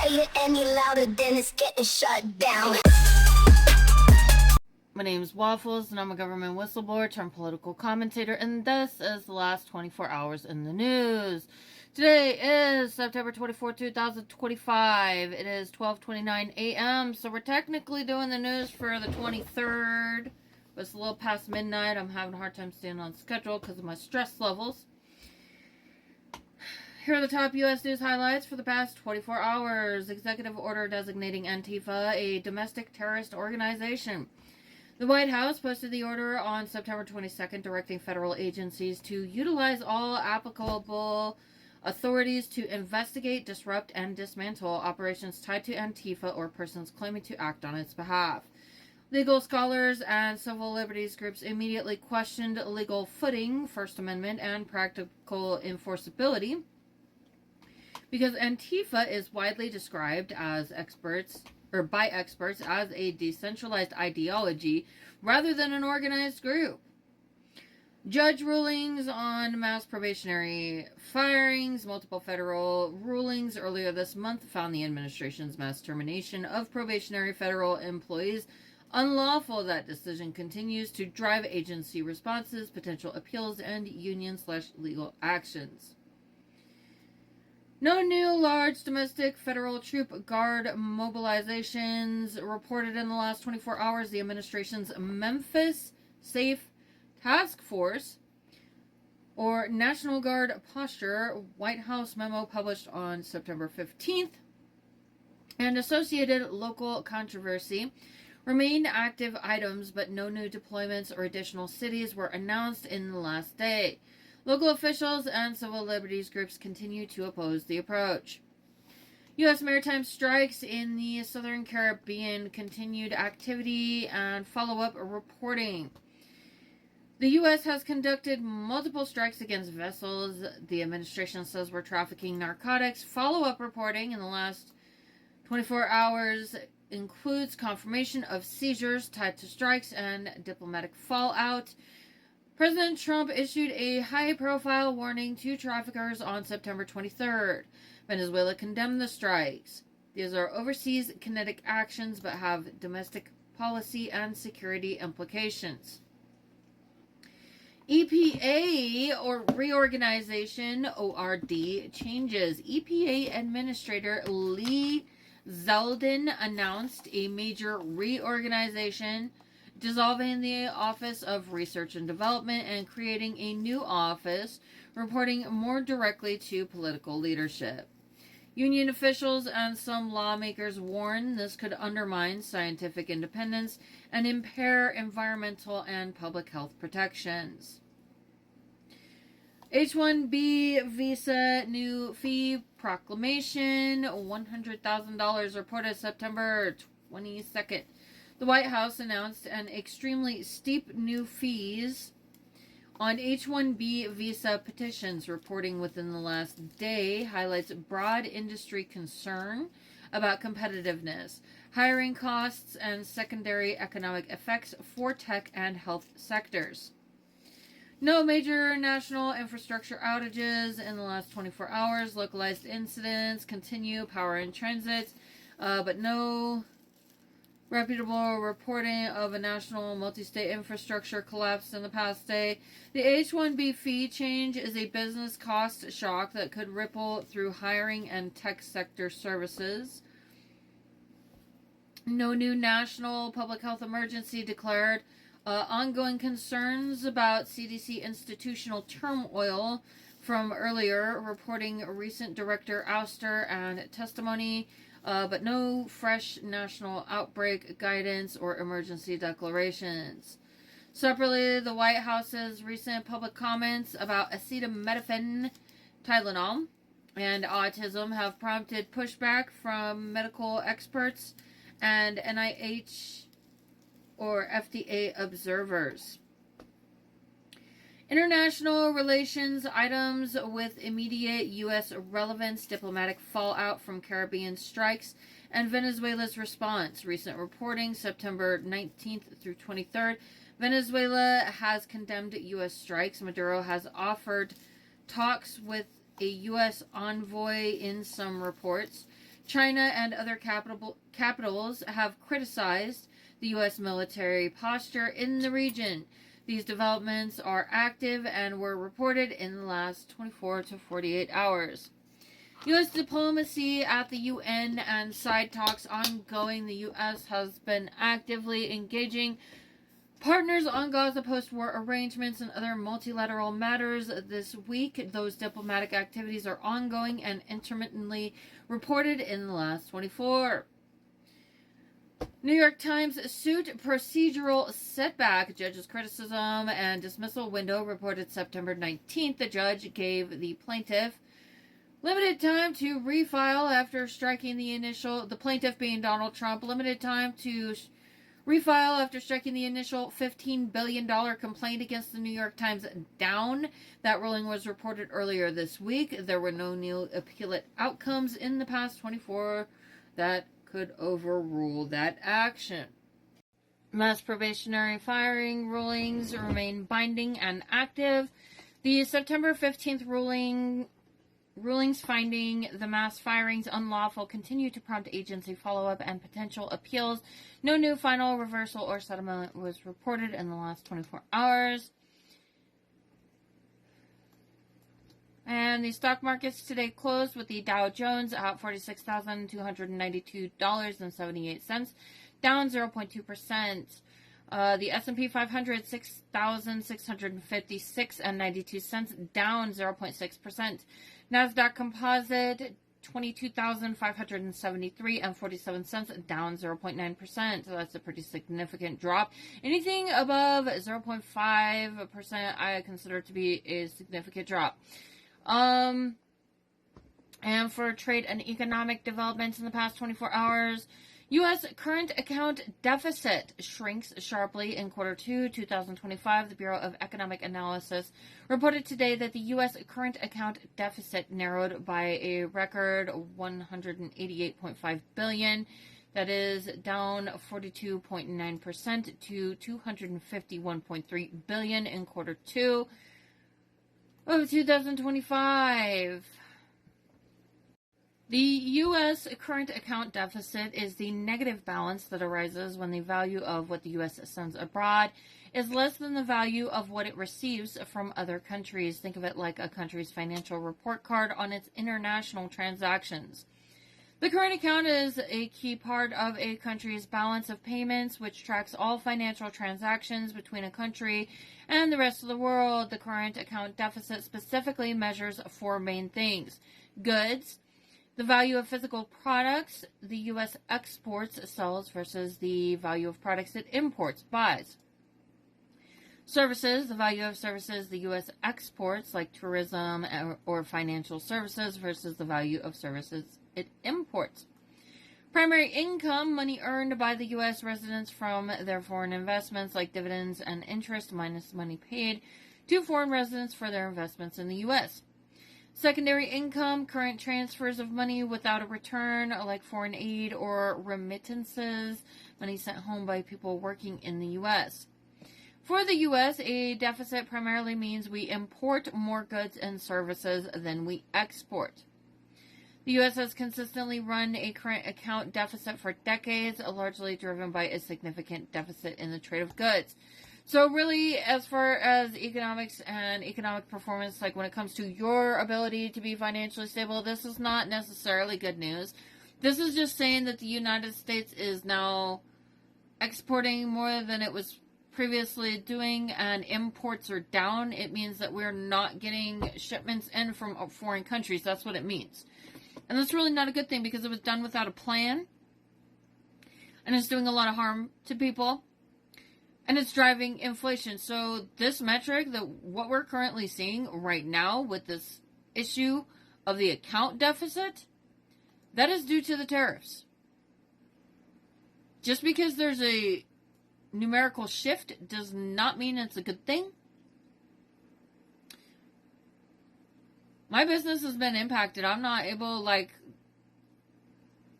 play it any louder, then it's getting shut down. My name is Waffles, and I'm a government whistleblower turned political commentator, and this is the last 24 hours in the news. Today is September 24, 2025. It is 12:29 a.m., so we're technically doing the news for the 23rd, but it's a little past midnight. I'm having a hard time staying on schedule because of my stress levels. Here are the top U.S. news highlights for the past 24 hours. Executive order designating Antifa a domestic terrorist organization. The White House posted the order on September 22nd, directing federal agencies to utilize all applicable authorities to investigate, disrupt, and dismantle operations tied to Antifa or persons claiming to act on its behalf. Legal scholars and civil liberties groups immediately questioned legal footing, First Amendment, and practical enforceability, because Antifa is widely described as by experts as a decentralized ideology rather than an organized group. Judge rulings on mass probationary firings. Multiple federal rulings earlier this month found the administration's mass termination of probationary federal employees unlawful. That decision continues to drive agency responses, potential appeals, and union/legal actions. No new large domestic federal troop guard mobilizations reported in the last 24 hours. The administration's Memphis Safe Task Force, or National Guard Posture, White House memo published on September 15th, and associated local controversy remained active items, but no new deployments or additional cities were announced in the last day. Local officials and civil liberties groups continue to oppose the approach. U.S. maritime strikes in the Southern Caribbean, continued activity and follow-up reporting. The U.S. has conducted multiple strikes against vessels the administration says were trafficking narcotics. Follow-up reporting in the last 24 hours includes confirmation of seizures tied to strikes and diplomatic fallout. President Trump issued a high-profile warning to traffickers on September 23rd. Venezuela condemned the strikes. These are overseas kinetic actions but have domestic policy and security implications. EPA, or reorganization, ORD, changes. EPA Administrator Lee Zeldin announced a major reorganization, dissolving the Office of Research and Development and creating a new office reporting more directly to political leadership. Union officials and some lawmakers warn this could undermine scientific independence and impair environmental and public health protections. H-1B visa new fee proclamation, $100,000 reported September 22nd. The White House announced an extremely steep new fees on H-1B visa petitions. Reporting within the last day highlights broad industry concern about competitiveness, hiring costs, and secondary economic effects for tech and health sectors. No major national infrastructure outages in the last 24 hours. Localized incidents continue, power in transit, but no reputable reporting of a national multi-state infrastructure collapse in the past day. The H-1B fee change is a business cost shock that could ripple through hiring and tech sector services. No new national public health emergency declared. Ongoing concerns about CDC institutional turmoil from earlier, reporting recent director ouster and testimony, but no fresh national outbreak guidance or emergency declarations. Separately, the White House's recent public comments about acetaminophen, Tylenol, and autism have prompted pushback from medical experts and NIH or FDA observers. International relations items with immediate U.S. relevance, diplomatic fallout from Caribbean strikes, and Venezuela's response. Recent reporting, September 19th through 23rd. Venezuela has condemned U.S. strikes. Maduro has offered talks with a U.S. envoy in some reports. China and other capitals have criticized the U.S. military posture in the region. These developments are active and were reported in the last 24 to 48 hours. U.S. diplomacy at the UN and side talks ongoing. The U.S. has been actively engaging partners on Gaza post-war arrangements and other multilateral matters this week. Those diplomatic activities are ongoing and intermittently reported in the last 24. New York Times suit procedural setback. Judge's criticism and dismissal window reported September 19th. The judge gave the plaintiff limited time to refile after striking the plaintiff being Donald Trump, limited time to refile after striking the initial $15 billion complaint against the New York Times down. That ruling was reported earlier this week. There were no new appellate outcomes in the past 24 that could overrule that action. Mass probationary firing rulings remain binding and active. The September 15th rulings finding the mass firings unlawful continue to prompt agency follow-up and potential appeals. No new final reversal or settlement was reported in the last 24 hours. And the stock markets today closed with the Dow Jones at $46,292.78, down 0.2%. The S&P 500, 6,656.92, down 0.6%. NASDAQ Composite, 22,573.47, down 0.9%. So that's a pretty significant drop. Anything above 0.5%, I consider to be a significant drop. And for trade and economic developments in the past 24 hours, U.S. current account deficit shrinks sharply in quarter 2, 2025. The Bureau of Economic Analysis reported today that the U.S. current account deficit narrowed by a record $188.5 billion. That is down 42.9% to $251.3 billion in quarter 2 of 2025. The U.S. current account deficit is the negative balance that arises when the value of what the U.S. sends abroad is less than the value of what it receives from other countries. Think of it like a country's financial report card on its international transactions. The current account is a key part of a country's balance of payments, which tracks all financial transactions between a country and the rest of the world. The current account deficit specifically measures 4 main things: goods, the value of physical products the U.S. exports, sells, versus the value of products it imports, buys. Services, the value of services the U.S. exports, like tourism or financial services, versus the value of services it imports. Primary income, money earned by the U.S. residents from their foreign investments, like dividends and interest, minus money paid to foreign residents for their investments in the U.S. Secondary income, current transfers of money without a return, like foreign aid or remittances, money sent home by people working in the U.S. For the U.S., a deficit primarily means we import more goods and services than we export. The U.S. has consistently run a current account deficit for decades, largely driven by a significant deficit in the trade of goods. So really, as far as economics and economic performance, like when it comes to your ability to be financially stable, this is not necessarily good news. This is just saying that the United States is now exporting more than it was previously doing, and imports are down. It means that we're not getting shipments in from foreign countries. That's what it means. And that's really not a good thing, because it was done without a plan, and it's doing a lot of harm to people. And it's driving inflation. So this metric, what we're currently seeing right now with this issue of the account deficit, that is due to the tariffs. Just because there's a numerical shift does not mean it's a good thing. My business has been impacted. I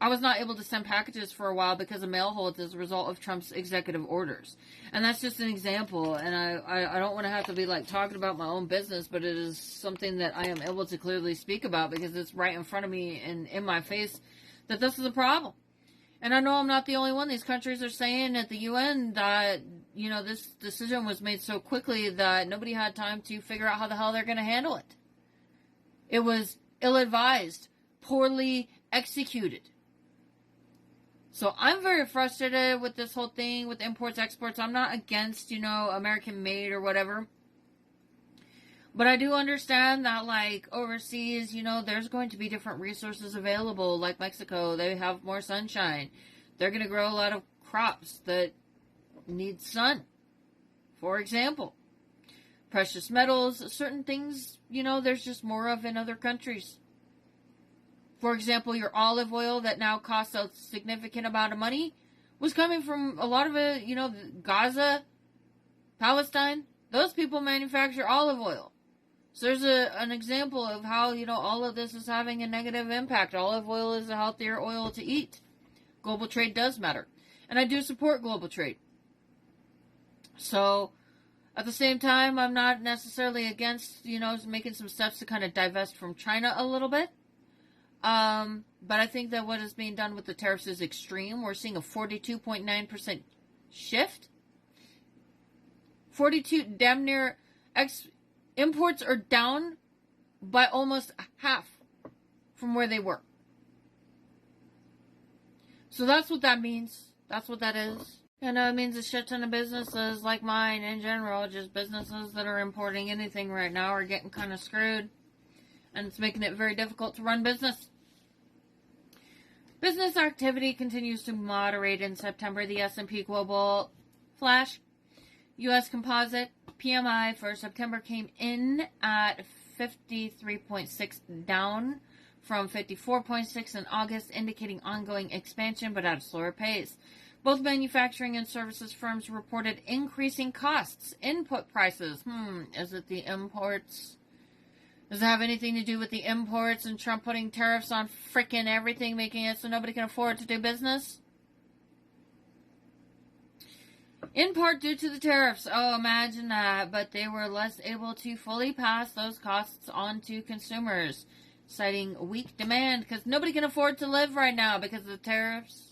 was not able to send packages for a while because of mail holds as a result of Trump's executive orders. And that's just an example. And I don't want to have to be talking about my own business, but it is something that I am able to clearly speak about because it's right in front of me and in my face that this is a problem. And I know I'm not the only one. These countries are saying at the UN that, this decision was made so quickly that nobody had time to figure out how the hell they're going to handle it. It was ill-advised, poorly executed. So I'm very frustrated with this whole thing with imports, exports. I'm not against, American made or whatever. But I do understand that, like, overseas, there's going to be different resources available. Like Mexico, they have more sunshine. They're going to grow a lot of crops that need sun. For example, precious metals, certain things, there's just more of in other countries. For example, your olive oil that now costs a significant amount of money was coming from a lot of it, Gaza, Palestine. Those people manufacture olive oil. So there's an example of how, all of this is having a negative impact. Olive oil is a healthier oil to eat. Global trade does matter. And I do support global trade. So, at the same time, I'm not necessarily against, making some steps to kind of divest from China a little bit. But I think that what is being done with the tariffs is extreme. We're seeing a 42.9% shift. 42, damn near, imports are down by almost half from where they were. So that's what that means. That's what that is. It means a shit ton of businesses like mine in general, just businesses that are importing anything right now are getting kind of screwed. And it's making it very difficult to run business. Business activity continues to moderate in September. The S&P Global Flash U.S. Composite PMI for September came in at 53.6, down from 54.6 in August, indicating ongoing expansion but at a slower pace. Both manufacturing and services firms reported increasing costs. Input prices. Is it the imports? Does it have anything to do with the imports and Trump putting tariffs on frickin' everything, making it so nobody can afford to do business? In part due to the tariffs. Oh, imagine that. But they were less able to fully pass those costs on to consumers, citing weak demand because nobody can afford to live right now because of the tariffs.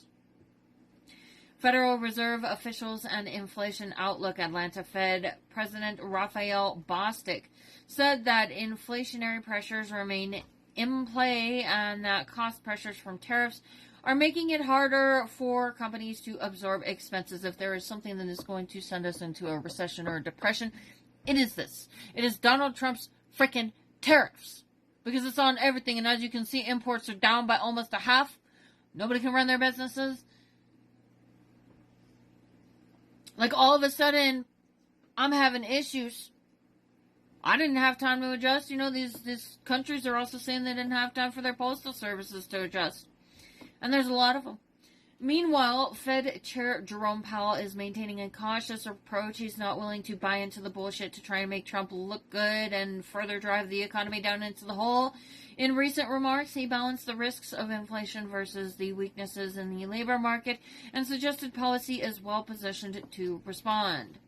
Federal Reserve officials and inflation outlook. Atlanta Fed President Raphael Bostic said that inflationary pressures remain in play and that cost pressures from tariffs are making it harder for companies to absorb expenses. If there is something that is going to send us into a recession or a depression, it is this. It is Donald Trump's freaking tariffs. Because it's on everything, and as you can see, imports are down by almost a half. Nobody can run their businesses. Like, all of a sudden, I'm having issues. I didn't have time to adjust. These countries are also saying they didn't have time for their postal services to adjust. And there's a lot of them. Meanwhile, Fed Chair Jerome Powell is maintaining a cautious approach. He's not willing to buy into the bullshit to try and make Trump look good and further drive the economy down into the hole. In recent remarks, he balanced the risks of inflation versus the weaknesses in the labor market and suggested policy is well positioned to respond.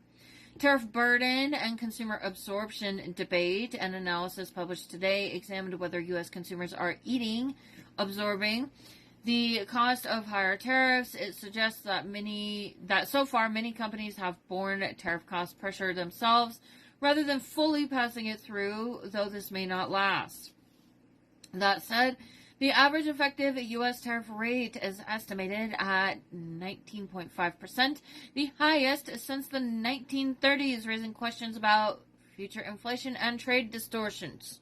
Tariff burden and consumer absorption debate. An analysis published today examined whether U.S. consumers are absorbing the cost of higher tariffs. It suggests that so far many companies have borne tariff cost pressure themselves rather than fully passing it through, though this may not last. That said, the average effective U.S. tariff rate is estimated at 19.5%, the highest since the 1930s, raising questions about future inflation and trade distortions.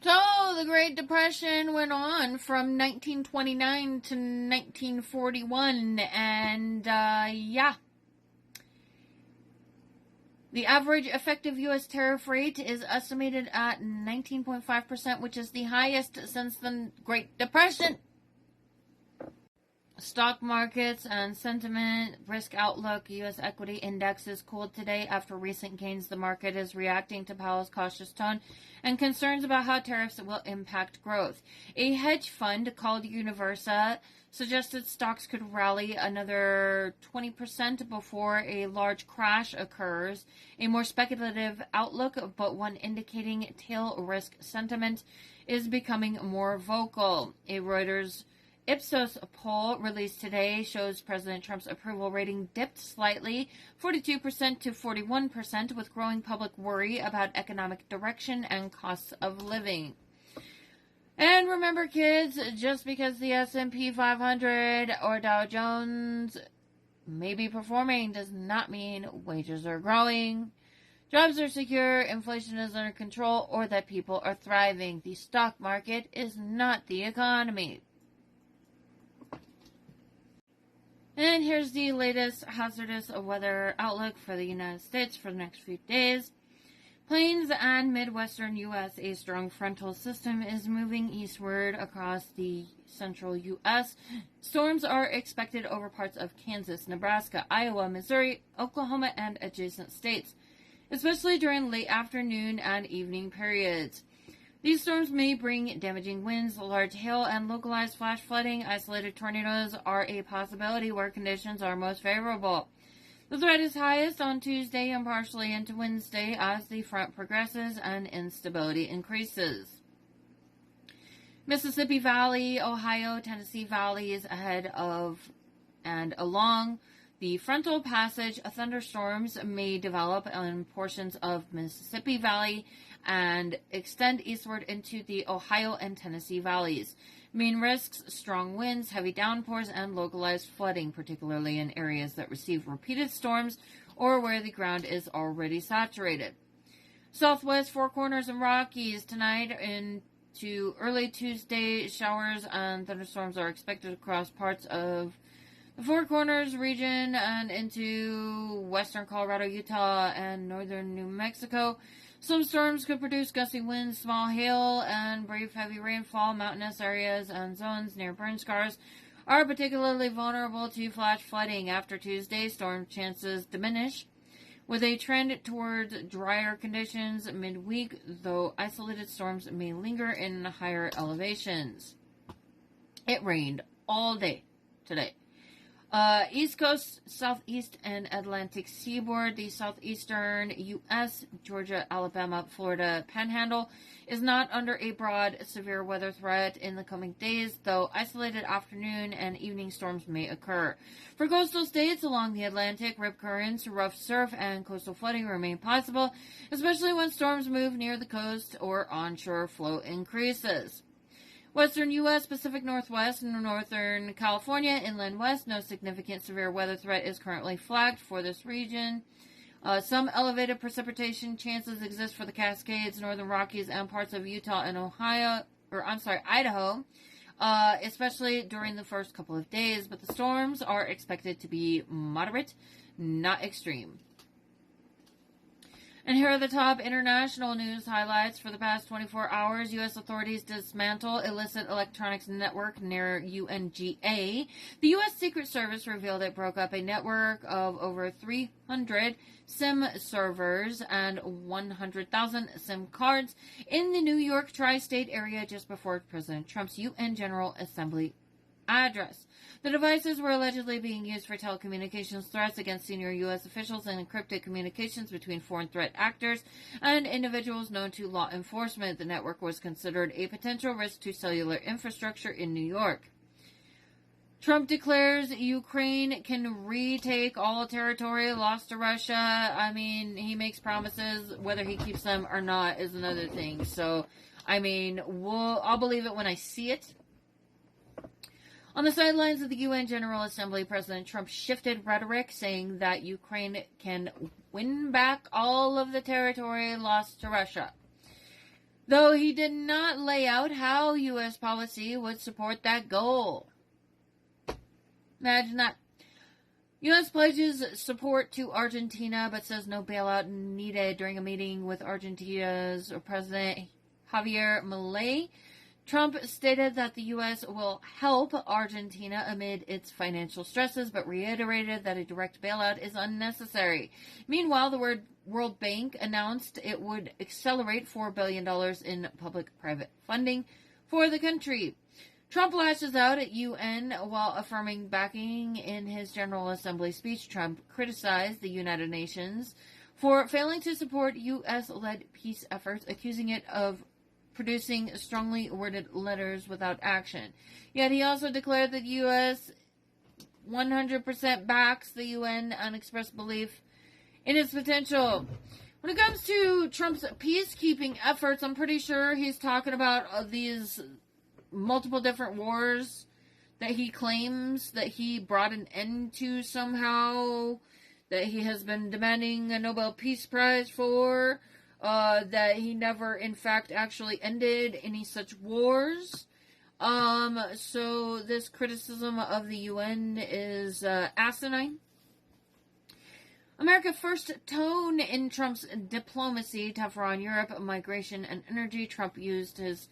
So, the Great Depression went on from 1929 to 1941, and, The average effective U.S. tariff rate is estimated at 19.5%, which is the highest since the Great Depression. Stock markets and sentiment, risk outlook, U.S. equity indexes cooled today after recent gains. The market is reacting to Powell's cautious tone and concerns about how tariffs will impact growth. A hedge fund called Universa suggested stocks could rally another 20% before a large crash occurs. A more speculative outlook, but one indicating tail risk sentiment is becoming more vocal. A Reuters Ipsos poll released today shows President Trump's approval rating dipped slightly, 42% to 41%, with growing public worry about economic direction and costs of living. And remember, kids, just because the S&P 500 or Dow Jones may be performing does not mean wages are growing, jobs are secure, inflation is under control, or that people are thriving. The stock market is not the economy. And here's the latest hazardous weather outlook for the United States for the next few days. Plains and Midwestern U.S.A. strong frontal system is moving eastward across the central U.S. Storms are expected over parts of Kansas, Nebraska, Iowa, Missouri, Oklahoma, and adjacent states, especially during late afternoon and evening periods. These storms may bring damaging winds, large hail, and localized flash flooding. Isolated tornadoes are a possibility where conditions are most favorable. The threat is highest on Tuesday and partially into Wednesday as the front progresses and instability increases. Mississippi Valley, Ohio, Tennessee valleys ahead of and along the frontal passage, thunderstorms may develop on portions of Mississippi Valley and extend eastward into the Ohio and Tennessee valleys. Main risks: strong winds, heavy downpours, and localized flooding, particularly in areas that receive repeated storms or where the ground is already saturated. Southwest Four Corners and Rockies tonight into early Tuesday, showers and thunderstorms are expected across parts of the Four Corners region and into western Colorado, Utah, and northern New Mexico. Some storms could produce gusty winds, small hail, and brief heavy rainfall. Mountainous areas and zones near burn scars are particularly vulnerable to flash flooding. After Tuesday, storm chances diminish, with a trend towards drier conditions midweek, though isolated storms may linger in higher elevations. It rained all day today. East Coast, Southeast, and Atlantic Seaboard, the southeastern U.S., Georgia, Alabama, Florida Panhandle is not under a broad severe weather threat in the coming days, though isolated afternoon and evening storms may occur. For coastal states along the Atlantic, rip currents, rough surf, and coastal flooding remain possible, especially when storms move near the coast or onshore flow increases. Western U.S., Pacific Northwest, and Northern California, inland west, no significant severe weather threat is currently flagged for this region. Some elevated precipitation chances exist for the Cascades, Northern Rockies, and parts of Utah and Idaho, especially during the first couple of days, but the storms are expected to be moderate, not extreme. And here are the top international news highlights for the past 24 hours. U.S. authorities dismantle illicit electronics network near U.N.G.A. The U.S. Secret Service revealed it broke up a network of over 300 SIM servers and 100,000 SIM cards in the New York tri-state area just before President Trump's U.N. General Assembly address. The devices were allegedly being used for telecommunications threats against senior U.S. officials and encrypted communications between foreign threat actors and individuals known to law enforcement. The network was considered a potential risk to cellular infrastructure in New York. Trump declares Ukraine can retake all territory lost to Russia. I mean, he makes promises. Whether he keeps them or not is another thing. So, I mean, I'll believe it when I see it. On the sidelines of the UN General Assembly, President Trump shifted rhetoric, saying that Ukraine can win back all of the territory lost to Russia, though he did not lay out how U.S. policy would support that goal. Imagine that. U.S. pledges support to Argentina, but says no bailout needed. During a meeting with Argentina's President Javier Milei, Trump stated that the U.S. will help Argentina amid its financial stresses, but reiterated that a direct bailout is unnecessary. Meanwhile, the World Bank announced it would accelerate $4 billion in public-private funding for the country. Trump lashes out at UN while affirming backing in his General Assembly speech. Trump criticized the United Nations for failing to support U.S.-led peace efforts, accusing it of producing strongly worded letters without action. Yet he also declared that the U.S. 100% backs the UN and expressed belief in its potential. When it comes to Trump's peacekeeping efforts, I'm pretty sure he's talking about these multiple different wars that he claims that he brought an end to somehow, that he has been demanding a Nobel Peace Prize for, that he never, in fact, actually ended any such wars. So this criticism of the UN is asinine. America first tone in Trump's diplomacy, tougher on Europe, migration, and energy. Trump used his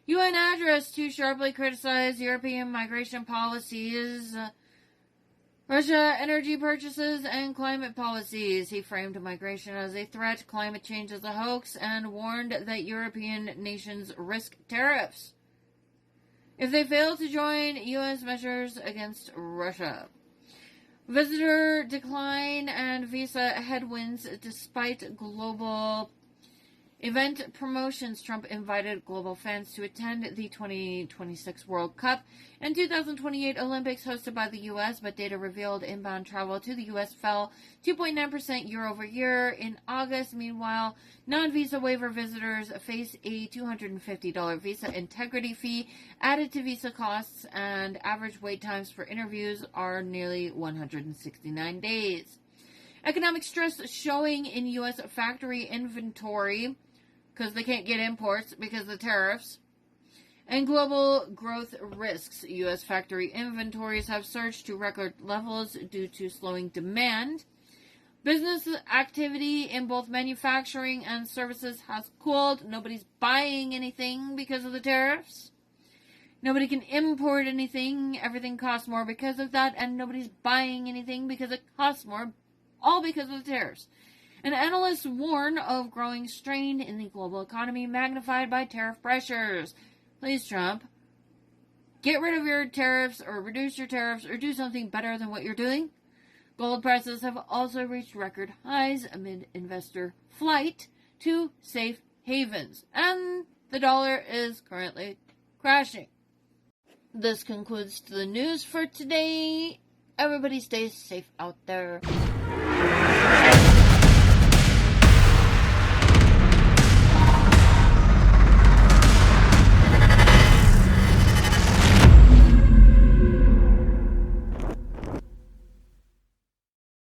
UN address to sharply criticize European migration policies, Russia energy purchases, and climate policies. He framed migration as a threat, climate change as a hoax, and warned that European nations risk tariffs if they fail to join U.S. measures against Russia. Visitor decline and visa headwinds despite global event promotions. Trump invited global fans to attend the 2026 World Cup and 2028 Olympics hosted by the U.S., but data revealed inbound travel to the U.S. fell 2.9% year over year in August. Meanwhile, non-visa waiver visitors face a $250 visa integrity fee added to visa costs, and average wait times for interviews are nearly 169 days. Economic stress showing in U.S. factory inventory because they can't get imports because of the tariffs. And global growth risks. U.S. factory inventories have surged to record levels due to slowing demand. Business activity in both manufacturing and services has cooled. Nobody's buying anything because of the tariffs. Nobody can import anything. Everything costs more because of that. And nobody's buying anything because it costs more, all because of the tariffs. And analysts warn of growing strain in the global economy magnified by tariff pressures. Please, Trump, get rid of your tariffs or reduce your tariffs or do something better than what you're doing. Gold prices have also reached record highs amid investor flight to safe havens. And the dollar is currently crashing. This concludes the news for today. Everybody stay safe out there.